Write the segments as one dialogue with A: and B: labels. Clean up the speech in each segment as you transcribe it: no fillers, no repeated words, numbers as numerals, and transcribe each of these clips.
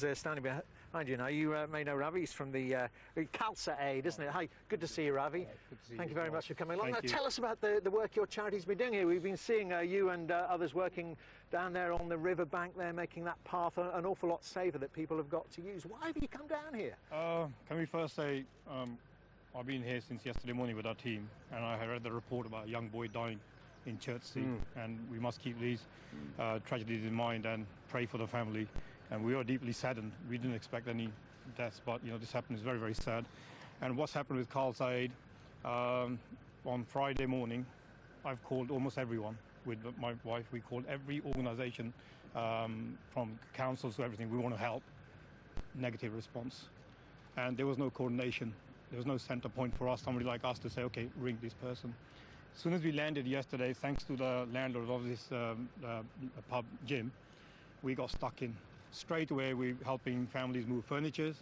A: who's standing behind you now. You may know Ravi. He's from the Khalsa Aid, isn't it? Hi, good to see you, Ravi.
B: Good to see
A: Thank
B: you
A: you very much for coming along. Now,
B: Thank you.
A: tell us about the work your charity's been doing here. We've been seeing you and others working down there on the riverbank there, making that path an awful lot safer that people have got to use. Why have you come down here?
B: Can we first say, I've been here since yesterday morning with our team, and I read the report about a young boy dying in Chertsey, and we must keep these tragedies in mind and pray for the family. And we are deeply saddened. We didn't expect any deaths, but this happened. Is very, very sad. And what's happened with Khalsa Aid, on Friday morning, I've called almost everyone. With my wife, we called every organisation, from councils to everything. We want to help. Negative response. And there was no coordination. There was no centre point for us, somebody like us, to say, okay, ring this person. As soon as we landed yesterday, thanks to the landlord of this pub, Jim, we got stuck in. Straight away, we're helping families move furniture,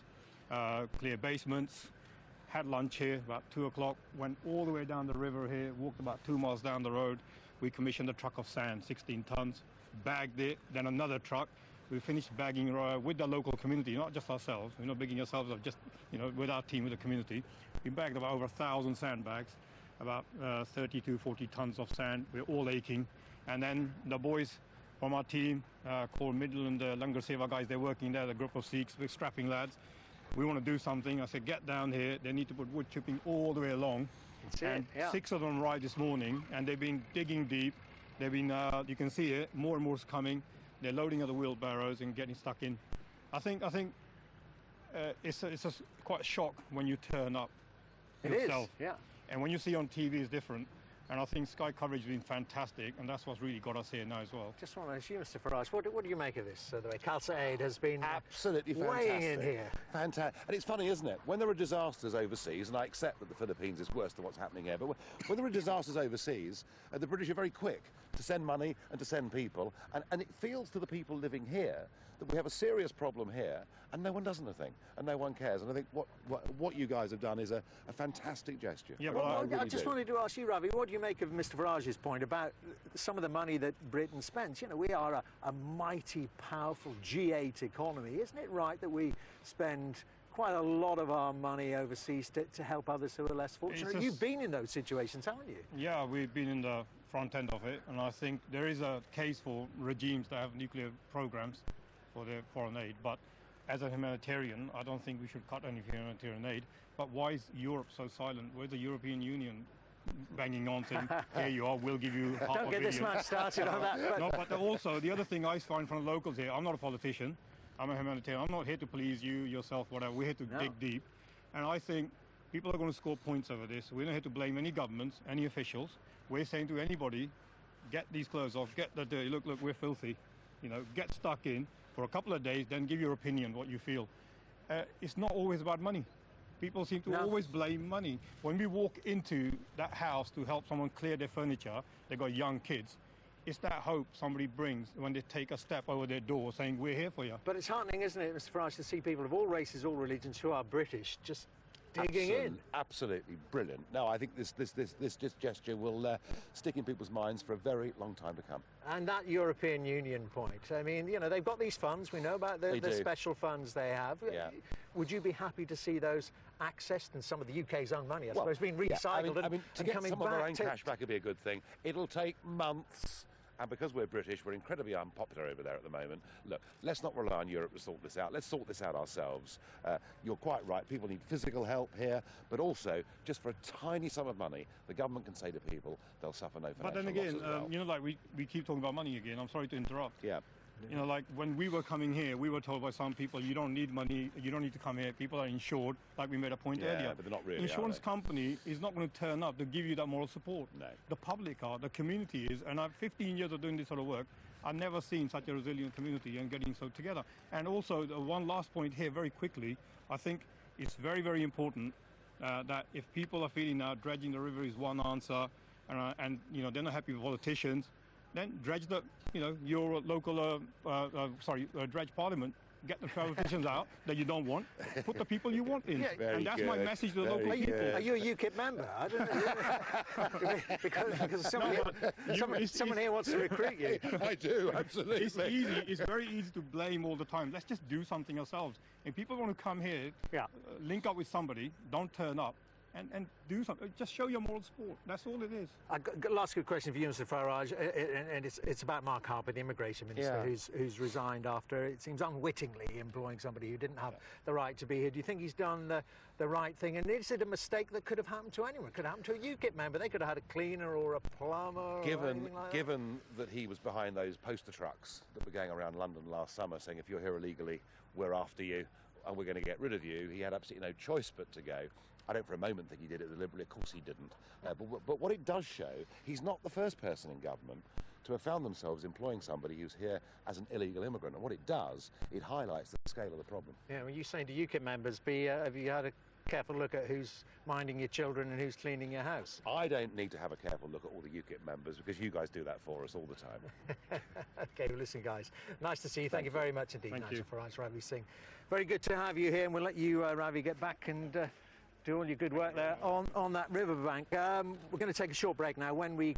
B: clear basements, had lunch here about 2 o'clock, went all the way down the river here, walked about 2 miles down the road. We commissioned a truck of sand, 16 tons, bagged it, then another truck. We finished bagging with the local community, not just ourselves. We're not bigging ourselves up, just with our team, with the community. We bagged about over 1,000 sandbags, about 30 to 40 tons of sand. We're all aching. And then the boys from our team, called Middle and the Langar Seva guys, they're working there, the group of Sikhs, we're strapping lads. We want to do something. I said, get down here. They need to put wood chipping all the way along. And 6 of them arrived this morning, and they've been digging deep. They've been, you can see it, more and more is coming. They're loading other wheelbarrows and getting stuck in. I think it's quite a shock when you turn up yourself.
A: It is, yeah.
B: And when you see on TV, it's different. And I think Sky coverage has been fantastic, and that's what's really got us here now as well.
A: Just want to ask you, Mr. Farage, what do you make of this? The way Khalsa Aid has been
C: absolutely
A: weighing in here.
C: Fantastic. And it's funny, isn't it? When there are disasters overseas, and I accept that the Philippines is worse than what's happening here, but when there are disasters overseas, the British are very quick to send money and to send people. And it feels to the people living here that we have a serious problem here, and no one does anything, and no one cares. And I think what you guys have done is a fantastic gesture.
B: Yeah,
C: but
A: I just wanted to ask you, Ravi, what do you make of Mr. Farage's point about some of the money that Britain spends? We are a mighty, powerful G8 economy. Isn't it right that we spend quite a lot of our money overseas to help others who are less fortunate? You've been in those situations, haven't you?
B: Yeah, we've been in the front end of it, and I think there is a case for regimes that have nuclear programs for their foreign aid, but as a humanitarian, I don't think we should cut any humanitarian aid. But why is Europe so silent? Where's the European Union banging on saying, here you are, we'll give you half a billion.
A: Don't get this man started on that.
B: No, but also, the other thing I find from the locals here, I'm not a politician, I'm a humanitarian. I'm not here to please you, yourself, whatever. We're here to dig deep. And I think people are going to score points over this. We're not here to blame any governments, any officials. We're saying to anybody, get these clothes off, get the dirty, look, we're filthy. Get stuck in for a couple of days, then give your opinion, what you feel. It's not always about money. People seem to always blame money. When we walk into that house to help someone clear their furniture, they've got young kids, it's that hope somebody brings when they take a step over their door saying, we're here for you.
A: But it's heartening, isn't it, Mr. Farage, to see people of all races, all religions who are British just digging in.
C: Absolutely brilliant. No, I think this gesture will stick in people's minds for a very long time to come.
A: And that European Union point, I mean, they've got these funds. We know about the special funds they have.
C: Yeah.
A: Would you be happy to see those accessed and some of the UK's own money, I suppose, being recycled
C: to
A: and
C: get
A: coming
C: some
A: back?
C: of our own cash back would be a good thing. It'll take months. And because we're British, we're incredibly unpopular over there at the moment. Look, let's not rely on Europe to sort this out. Let's sort this out ourselves. You're quite right. People need physical help here, but also, just for a tiny sum of money, the government can say to people they'll suffer no financial
B: loss. But then again,
C: as well.
B: we keep talking about money again. I'm sorry to interrupt.
C: Yeah.
B: Like when we were coming here, we were told by some people, you don't need money, you don't need to come here. People are insured, like we made a point earlier.
C: Yeah, but they're not really,
B: Insurance company is not going to turn up to give you that moral support.
C: No.
B: The public are, the community is, and I've 15 years of doing this sort of work. I've never seen such a resilient community and getting so together. And also, one last point here, very quickly, I think it's very, very important that if people are feeling now dredging the river is one answer, and they're not happy with politicians, then dredge your local, dredge Parliament, get the politicians out that you don't want, put the people you want in.
C: Very
B: And that's my
C: good.
B: message to the
C: Very
B: local people.
C: good.
A: Are you a UKIP member? I don't know. because someone here wants to recruit you.
C: I do, absolutely.
B: It's easy. It's very easy to blame all the time. Let's just do something ourselves. If people want to come here,
A: Yeah.
B: link up with somebody, don't turn up, and do something. Just show your moral support. That's all it is.
A: I've got last good question for you, Mr. Farage, and it's about Mark Harper, the immigration minister, who's resigned after, it seems, unwittingly employing somebody who didn't have the right to be here. Do you think he's done the right thing? And is it a mistake that could have happened to anyone? It could have happened to a UKIP member. They could have had a cleaner or a plumber or anything like that.
C: Given that he was behind those poster trucks that were going around London last summer saying, if you're here illegally, we're after you and we're going to get rid of you, he had absolutely no choice but to go. I don't for a moment think he did it deliberately. Of course he didn't. But what it does show, he's not the first person in government to have found themselves employing somebody who's here as an illegal immigrant. And what it does, it highlights the scale of the problem.
A: Yeah, when you're saying to UKIP members, have you had a careful look at who's minding your children and who's cleaning your house?
C: I don't need to have a careful look at all the UKIP members because you guys do that for us all the time.
A: Okay, well, listen, guys, nice to see you. Thank you very much indeed.
B: Thank you.
A: Farage, Ravi Singh. Very good to have you here, and we'll let you, Ravi, get back and do all your good work there on that riverbank. We're going to take a short break now. When we